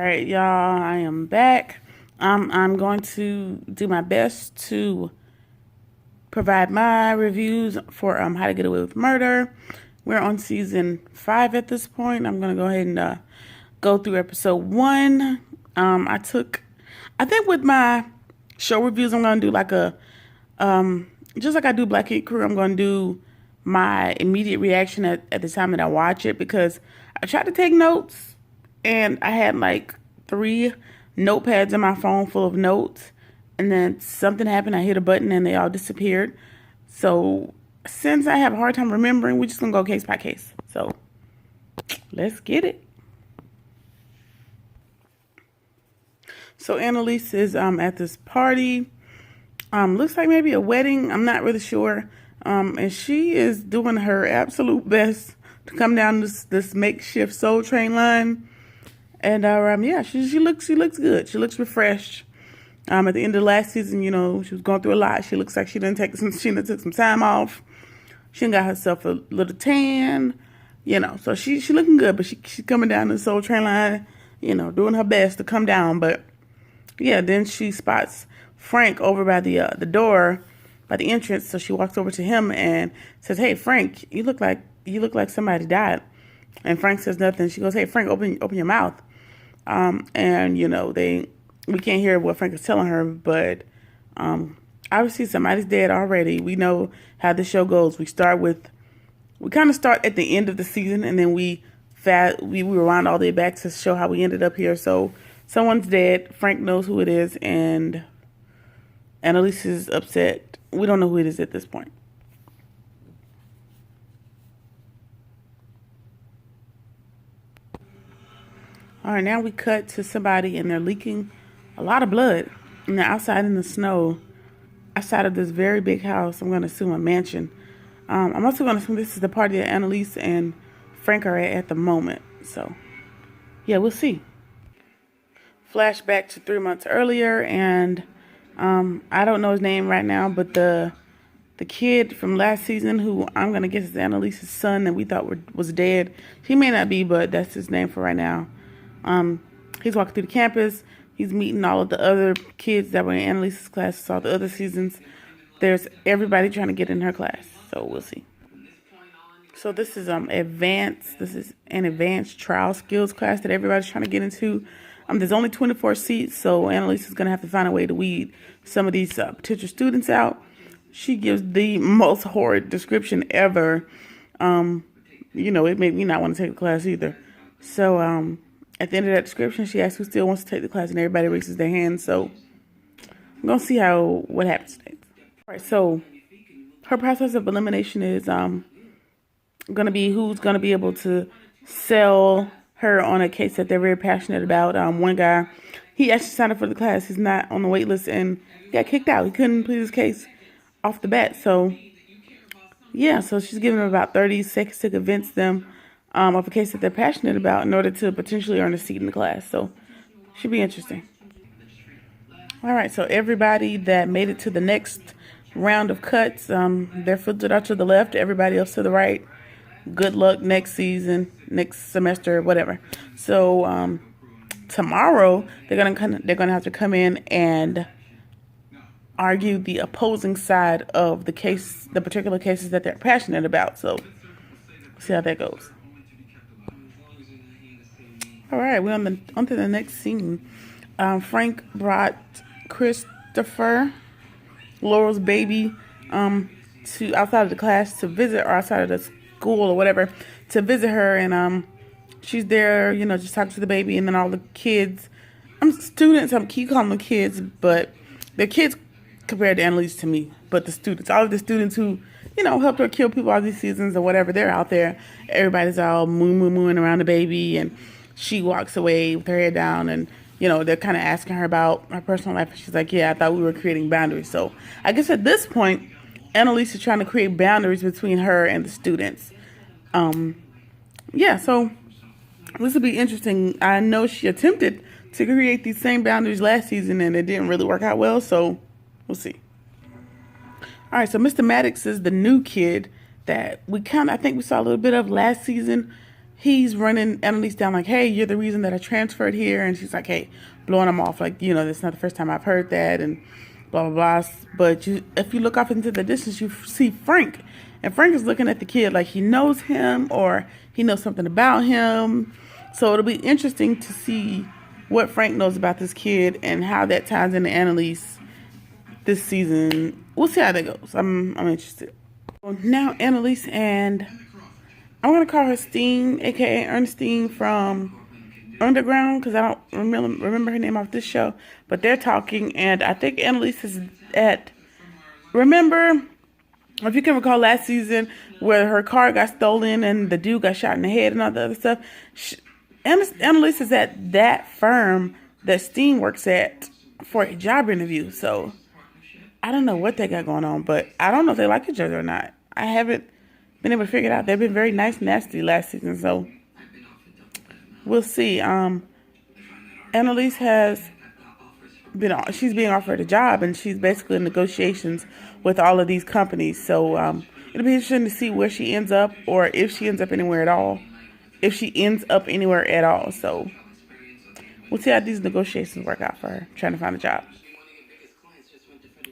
right, y'all, I am back. I'm going to do my best to provide my reviews for How to Get Away with Murder. We're on season 5 at this point. I'm going to go ahead and go through episode 1. I think with my show reviews, I'm going to do like just like I do Black Ink Crew, I'm going to do my immediate reaction at the time that I watch it, because I tried to take notes and I had like 3 notepads in my phone full of notes, and then something happened. I hit a button and they all disappeared. So since I have a hard time remembering, we're just gonna go case by case. So let's get it. So Annalise is at this party. Looks like maybe a wedding. I'm not really sure. And she is doing her absolute best to come down this makeshift Soul Train line. And yeah, she looks good. She looks refreshed. At the end of last season, you know, she was going through a lot. She looks like she done took some time off. She done got herself a little tan, you know. So she looking good, but she's coming down the Soul Train line, you know, doing her best to come down. But yeah, then she spots Frank over by the door, by the entrance. So she walks over to him and says, "Hey, Frank, you look like somebody died." And Frank says nothing. She goes, "Hey, Frank, open your mouth." And you know, we can't hear what Frank is telling her, but obviously somebody's dead already. We know how the show goes. We kind of start at the end of the season, and then we rewind all the way back to show how we ended up here. So someone's dead. Frank knows who it is, and Annalise is upset. We don't know who it is at this point. All right, now we cut to somebody, and they're leaking a lot of blood. And they're outside in the snow, outside of this very big house. I'm going to assume a mansion. I'm also going to assume this is the party that Annalise and Frank are at the moment. So, yeah, we'll see. Flashback to 3 months earlier, and I don't know his name right now, but the kid from last season, who I'm going to guess is Annalise's son that we thought was dead. He may not be, but that's his name for right now. He's walking through the campus. He's meeting all of the other kids that were in Annalise's class, all the other seasons. There's everybody trying to get in her class, so we'll see. So this is This is an advanced trial skills class that everybody's trying to get into. There's only 24 seats, so Annalise is gonna have to find a way to weed some of these potential students out. She gives the most horrid description ever. You know, it made me not want to take the class either. So at the end of that description, she asks who still wants to take the class, and everybody raises their hand. So I'm gonna see what happens next. All right, so her process of elimination is gonna be who's gonna be able to sell her on a case that they're very passionate about. One guy, he actually signed up for the class. He's not on the wait list and got kicked out. He couldn't plead his case off the bat. So yeah, so she's giving them about 30 seconds to convince them of a case that they're passionate about in order to potentially earn a seat in the class. So should be interesting. All right, so everybody that made it to the next round of cuts, they're filtered out to the left, everybody else to the right. Good luck next season, next semester, whatever. So tomorrow they're gonna have to come in and argue the opposing side of the case, the particular cases that they're passionate about. So see how that goes. All right, we're on to the next scene. Frank brought Christopher, Laurel's baby, to outside of the class to visit, or outside of the school or whatever, to visit her, and she's there, you know, just talking to the baby, and then all the kids, students, I keep calling them kids, but they're kids compared to Annalise to me, but the students, all of the students who, you know, helped her kill people all these seasons or whatever, they're out there. Everybody's all mooing around the baby, and she walks away with her head down, and you know, they're kind of asking her about her personal life. She's like, yeah, I thought we were creating boundaries. So I guess at this point, Annalise is trying to create boundaries between her and the students. Yeah, so this will be interesting. I know she attempted to create these same boundaries last season, and it didn't really work out well. So we'll see. All right, so Mr. Maddox is the new kid that I think we saw a little bit of last season. he's running Annalise down like, hey, you're the reason that I transferred here. And she's like, hey, blowing him off like, that's not the first time I've heard that and blah, blah, blah. But if you look off into the distance, you see Frank. And Frank is looking at the kid like he knows him or he knows something about him. So it'll be interesting to see what Frank knows about this kid and how that ties into Annalise this season. We'll see how that goes. I'm interested. Now Annalise and I'm going to call her Steen, a.k.a. Ernestine from Underground, because I don't remember her name off this show. But they're talking, and I think Annalise is at... Remember, if you can recall last season, where her car got stolen and the dude got shot in the head and all the other stuff. Annalise is at that firm that Steen works at for a job interview. So, I don't know what they got going on, but I don't know if they like each other or not. I haven't been able to figure it out. They've been very nice and nasty last season, so we'll see. Annalise she's being offered a job, and she's basically in negotiations with all of these companies. So it'll be interesting to see where she ends up, or if she ends up anywhere at all. If she ends up anywhere at all. So we'll see how these negotiations work out for her, trying to find a job.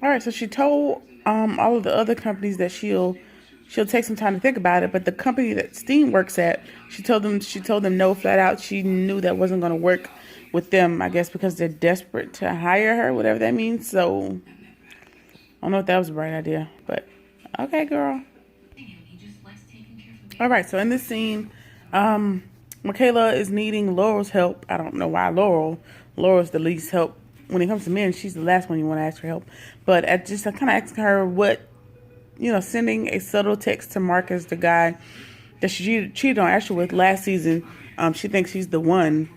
All right, so she told all of the other companies that she'll take some time to think about it, but the company that Steen works at, she told them no, flat out. She knew that wasn't going to work with them, I guess, because they're desperate to hire her, whatever that means. So I don't know if that was a bright idea, but okay, girl. All right, so in this scene, Michaela is needing Laurel's help. I don't know why Laurel's the least help. When it comes to men, she's the last one you want to ask for help. But I kind of asked her what, sending a subtle text to Marcus, the guy that she cheated on Ashley with last season. She thinks he's the one.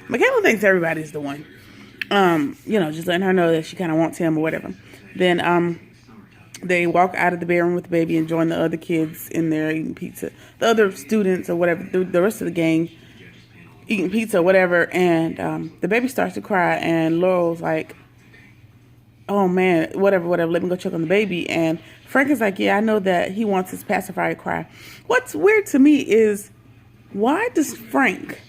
Michaela thinks everybody's the one. Just letting her know that she kind of wants him or whatever. Then they walk out of the bedroom with the baby and join the other kids in there eating pizza. The other students or whatever, the rest of the gang eating pizza or whatever. And the baby starts to cry, and Laurel's like, oh man, whatever, let me go check on the baby. And Frank is like, yeah, I know that he wants his pacifier to cry. What's weird to me is, why does Frank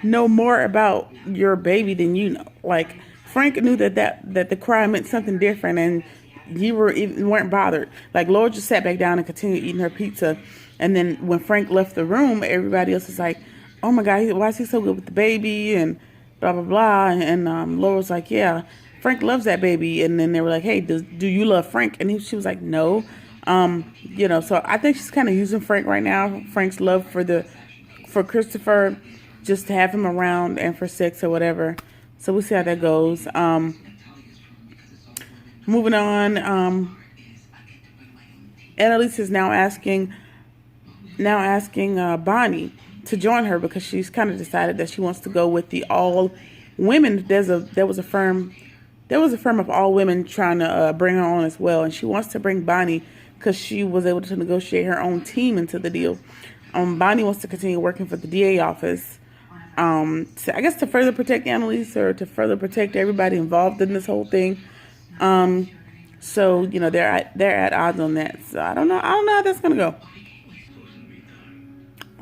know more about your baby than you know? Like, Frank knew that the cry meant something different, and you weren't bothered. Like, Laura just sat back down and continued eating her pizza. And then when Frank left the room, everybody else is like, oh my God, why is he so good with the baby? And blah, blah, blah. And Laura's like, yeah, Frank loves that baby. And then they were like, hey, do you love Frank? And she was like, no. So I think she's kind of using Frank right now. Frank's love for Christopher, just to have him around and for sex or whatever. So we'll see how that goes. Moving on, Annalise is now asking Bonnie to join her because she's kind of decided that she wants to go with the all women. There was a firm of all women trying to bring her on as well, and she wants to bring Bonnie because she was able to negotiate her own team into the deal. Bonnie wants to continue working for the DA office. I guess to further protect Annalise, or to further protect everybody involved in this whole thing. So they're at odds on that. So I don't know how that's gonna go.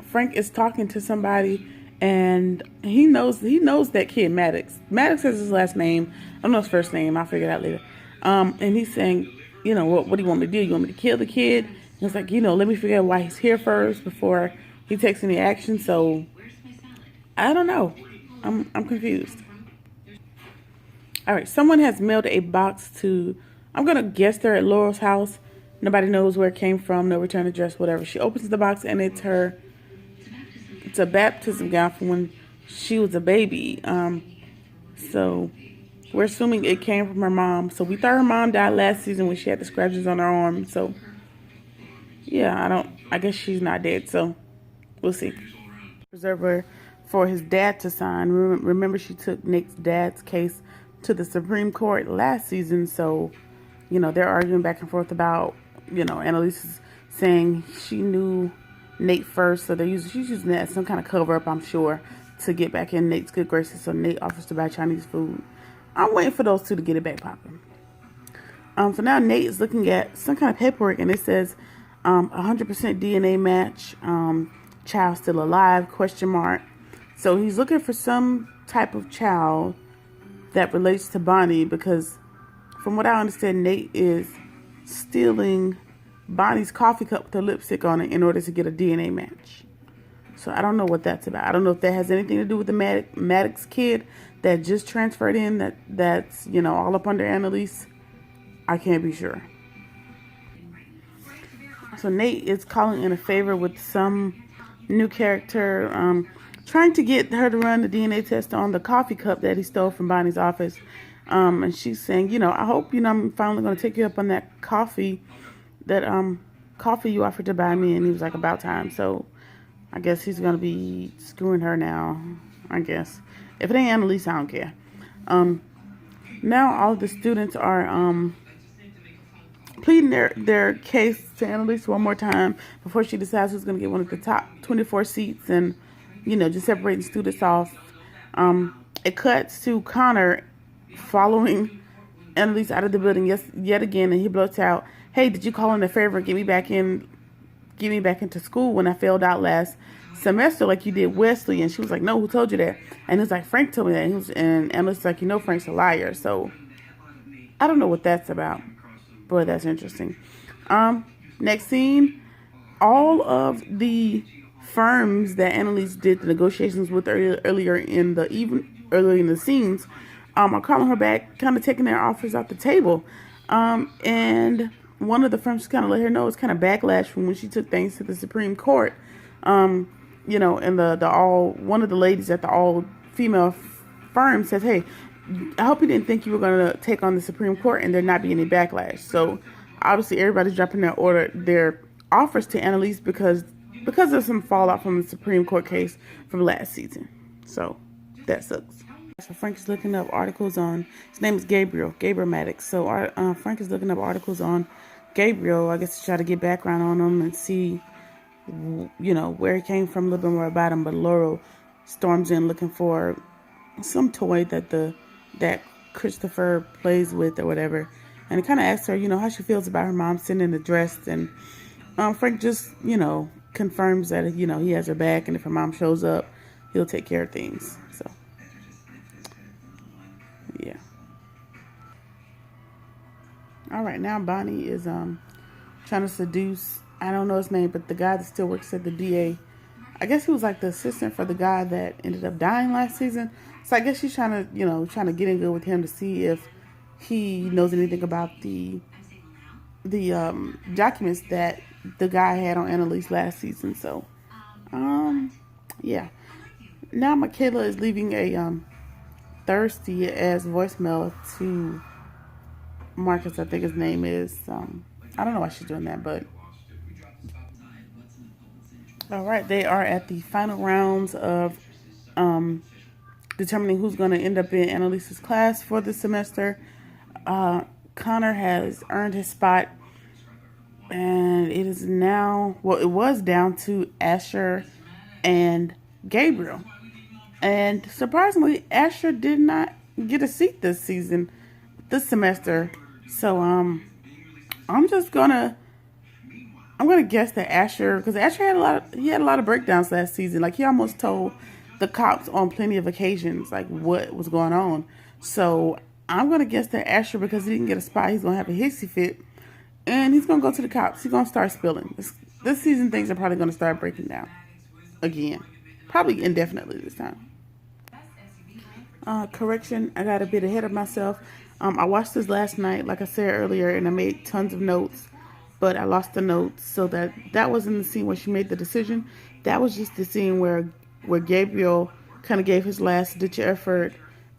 Frank is talking to somebody, and he knows that kid Maddox. Maddox is his last name. I don't know his first name. I'll figure it out later. And he's saying, what do you want me to do? You want me to kill the kid? And it's like, let me figure out why he's here first before he takes any action. So I don't know. I'm confused. All right, someone has mailed a box to, I'm going to guess they're at Laurel's house. Nobody knows where it came from, no return address, whatever. She opens the box, and it's a baptism gown from when she was a baby. So we're assuming it came from her mom. So we thought her mom died last season when she had the scratches on her arm. So yeah, I guess she's not dead. So we'll see. Preserver for his dad to sign. Remember, she took Nate's dad's case to the Supreme Court last season. So, they're arguing back and forth about, Annalise is saying she knew Nate first. So she's using that as some kind of cover up, I'm sure, to get back in Nate's good graces. So Nate offers to buy Chinese food. I'm waiting for those two to get it back popping. So now Nate is looking at some kind of paperwork, and it says 100% DNA match. child still alive? Question mark. So he's looking for some type of child that relates to Bonnie, because from what I understand, Nate is stealing Bonnie's coffee cup with her lipstick on it in order to get a DNA match. So I don't know what that's about. I don't know if that has anything to do with the Maddox kid that just transferred in, that's, you know, all up under Annalise. I can't be sure. So Nate is calling in a favor with some new character, trying to get her to run the DNA test on the coffee cup that he stole from Bonnie's office. And she's saying, you know, I hope, you know, I'm finally going to take you up on that coffee you offered to buy me. And he was like, about time. So I guess he's going to be screwing her now, I guess. If it ain't Annalise, I don't care. Now all of the students are pleading their case to Annalise one more time before she decides who's going to get one of the top 24 seats, and, you know, just separating students off. It cuts to Connor following Annalise out of the building yet again, and he blurts out, "Hey, did you call in a favor and get me back into school when I failed out last semester like you did Wesley?" And she was like, "No, who told you that?" And he's like, "Frank told me that." And Annalise was like, "You know, Frank's a liar." So I don't know what that's about. Boy, that's interesting. Next scene, all of the firms that Annalise did the negotiations with earlier in the scenes are calling her back, kind of taking their offers off the table. And one of the firms kind of let her know it's kind of backlash from when she took things to the Supreme Court. You know, and one of the ladies at the all female firm says, "Hey, I hope you didn't think you were going to take on the Supreme Court and there not be any backlash." So obviously everybody's dropping their offers to Annalise because of some fallout from the Supreme Court case from last season. So that sucks. So Frank's looking up articles on, his name is Gabriel Maddox. So Frank is looking up articles on Gabriel, I guess, to try to get background on him and see, you know, where he came from, a little bit more about him. But Laurel storms in looking for some toy that Christopher plays with or whatever, and it kind of asks her, you know, how she feels about her mom sitting in the dress, and Frank just, you know, confirms that, you know, he has her back, and if her mom shows up, he'll take care of things. So yeah. All right, now Bonnie is trying to seduce, I don't know his name, but the guy that still works at the DA. I guess he was like the assistant for the guy that ended up dying last season. So I guess she's trying to get in good with him to see if he knows anything about the documents that the guy had on Annalise last season. So, yeah. Now Michaela is leaving a thirsty ass voicemail to Marcus, I think his name is. I don't know why she's doing that, but all right, they are at the final rounds of determining who's going to end up in Annalise's class for the semester. Connor has earned his spot, and it is now, well, it was down to Asher and Gabriel. And surprisingly, Asher did not get a seat this semester. So I'm gonna guess that Asher, because Asher had a lot of breakdowns last season. Like, he almost told the cops on plenty of occasions like what was going on. So I'm gonna guess that Asher, because he didn't get a spot, he's gonna have a hissy fit, and he's gonna go to the cops. He's gonna start spilling. This season, things are probably gonna start breaking down again, probably indefinitely this time. Correction, I got a bit ahead of myself. I watched this last night, like I said earlier, and I made tons of notes, but I lost the notes. So that wasn't the scene where she made the decision. That was just the scene where Gabriel kind of gave his last ditch effort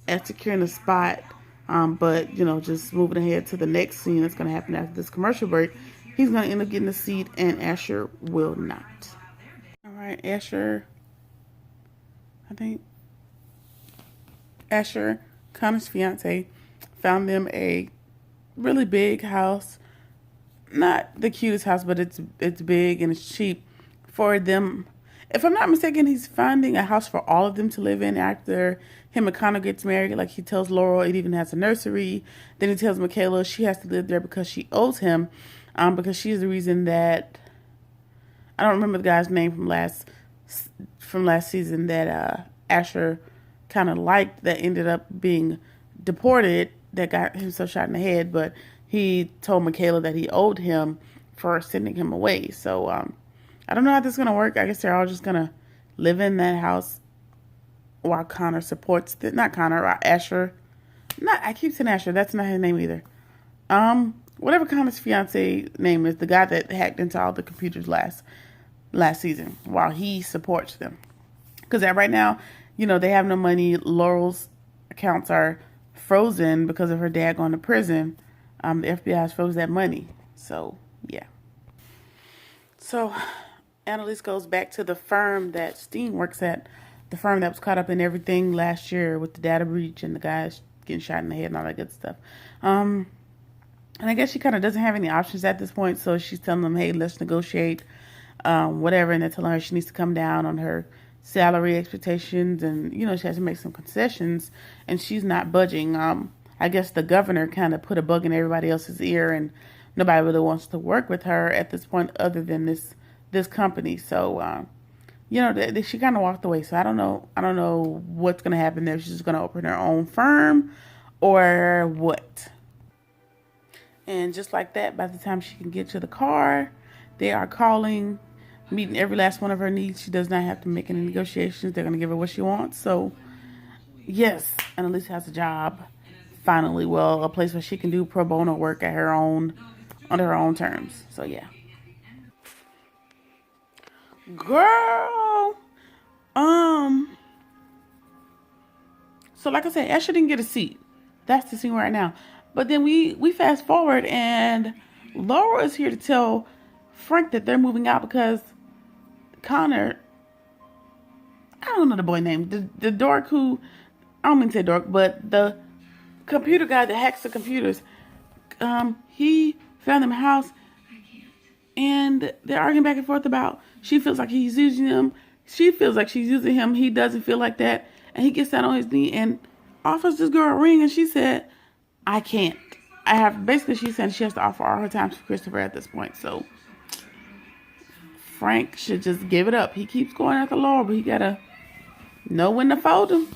at securing a spot. But, you know, just moving ahead to the next scene that's going to happen after this commercial break, he's going to end up getting a seat, and Asher will not. All right, Asher, Connor's fiance, found them a really big house. Not the cutest house, but it's big and it's cheap for them. If I'm not mistaken, he's finding a house for all of them to live in after him and Connor gets married. Like, he tells Laurel it even has a nursery. Then he tells Michaela she has to live there because she owes him, because she's the reason that, I don't remember the guy's name from last from last season that Asher kind of liked that ended up being deported, that got himself shot in the head, but he told Michaela that he owed him for sending him away. So I don't know how this is going to work. I guess they're all just going to live in that house while Connor supports not Connor, Asher. Not, I keep saying Asher. That's not his name either. Whatever Connor's fiance name is, the guy that hacked into all the computers last season, while he supports them. Because right now, they have no money. Laurel's accounts are frozen because of her dad going to prison. The FBI has froze that money. So, yeah. So, Annalise goes back to the firm that Steen works at, the firm that was caught up in everything last year with the data breach and the guys getting shot in the head and all that good stuff. And I guess she kind of doesn't have any options at this point, so she's telling them, hey, let's negotiate, whatever, and they're telling her she needs to come down on her salary expectations, and, she has to make some concessions, and she's not budging. I guess the governor kind of put a bug in everybody else's ear, and nobody really wants to work with her at this point other than this company. So, she kind of walked away. So I don't know what's going to happen there. She's just going to open her own firm or what. And just like that, by the time she can get to the car, they are calling, meeting every last one of her needs. She does not have to make any negotiations. They're going to give her what she wants. So, yes, Annalise has a job, finally. Well, a place where she can do pro bono work at under her own terms. So, yeah. Girl. So like I said, Asher didn't get a seat. That's the scene right now. But then we fast forward, and Laura is here to tell Frank that they're moving out because Connor, I don't know the boy name, the dork who, I don't mean to say dork, but the computer guy that hacks the computers, he found them a house, and they're arguing back and forth about, she feels like he's using them, she feels like she's using him, he doesn't feel like that, and he gets down on his knee and offers this girl a ring, and she said, I can't. Basically she said she has to offer all her time to Christopher at this point. So Frank should just give it up. He keeps going after Laura, but he gotta know when to fold him.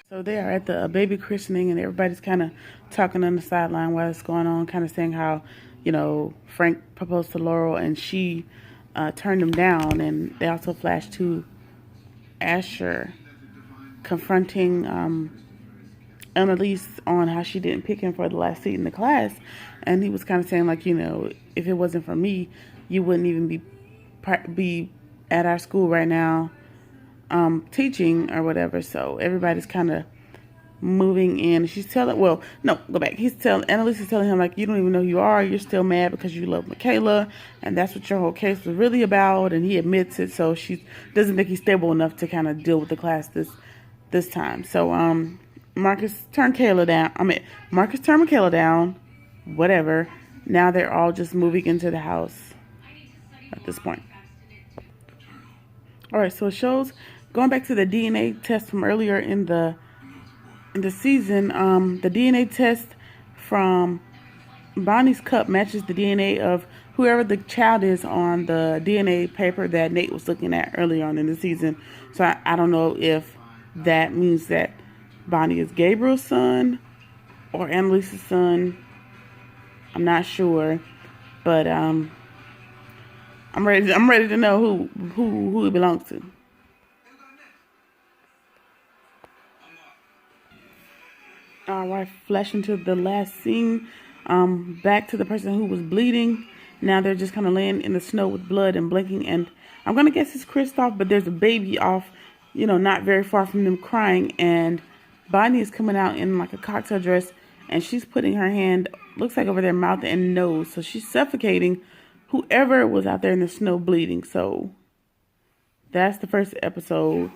So they are at the baby christening, and everybody's kind of talking on the sideline while it's going on, kind of saying how, Frank proposed to Laurel and she turned him down. And they also flash to Asher confronting Annalise on how she didn't pick him for the last seat in the class. And he was kind of saying, like, if it wasn't for me, you wouldn't even be at our school right now teaching or whatever. So everybody's kind of moving in. She's telling, well, no, go back. Annalise is telling him, like, you don't even know who you are. You're still mad because you love Michaela, and that's what your whole case was really about. And he admits it. So she doesn't think he's stable enough to kind of deal with the class this time. So Marcus turned Michaela down. Whatever. Now they're all just moving into the house at this point. All right, so it shows, going back to the DNA test from earlier in the season, the DNA test from Bonnie's cup matches the DNA of whoever the child is on the DNA paper that Nate was looking at earlier on in the season. So I don't know if that means that Bonnie is Gabriel's son or Annalise's son. I'm not sure, but I'm ready to know who it belongs to. All right, flashing to the last scene. Back to the person who was bleeding. Now they're just kind of laying in the snow with blood and blinking. And I'm gonna guess it's Kristoff, but there's a baby off, not very far from them, crying. And Bonnie is coming out in like a cocktail dress, and she's putting her hand, looks like, over their mouth and nose. So she's suffocating whoever was out there in the snow bleeding. So that's the first episode,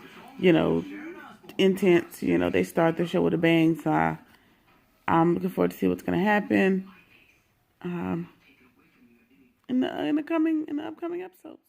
intense. They start the show with a bang. So I'm looking forward to see what's going to happen in the upcoming episodes.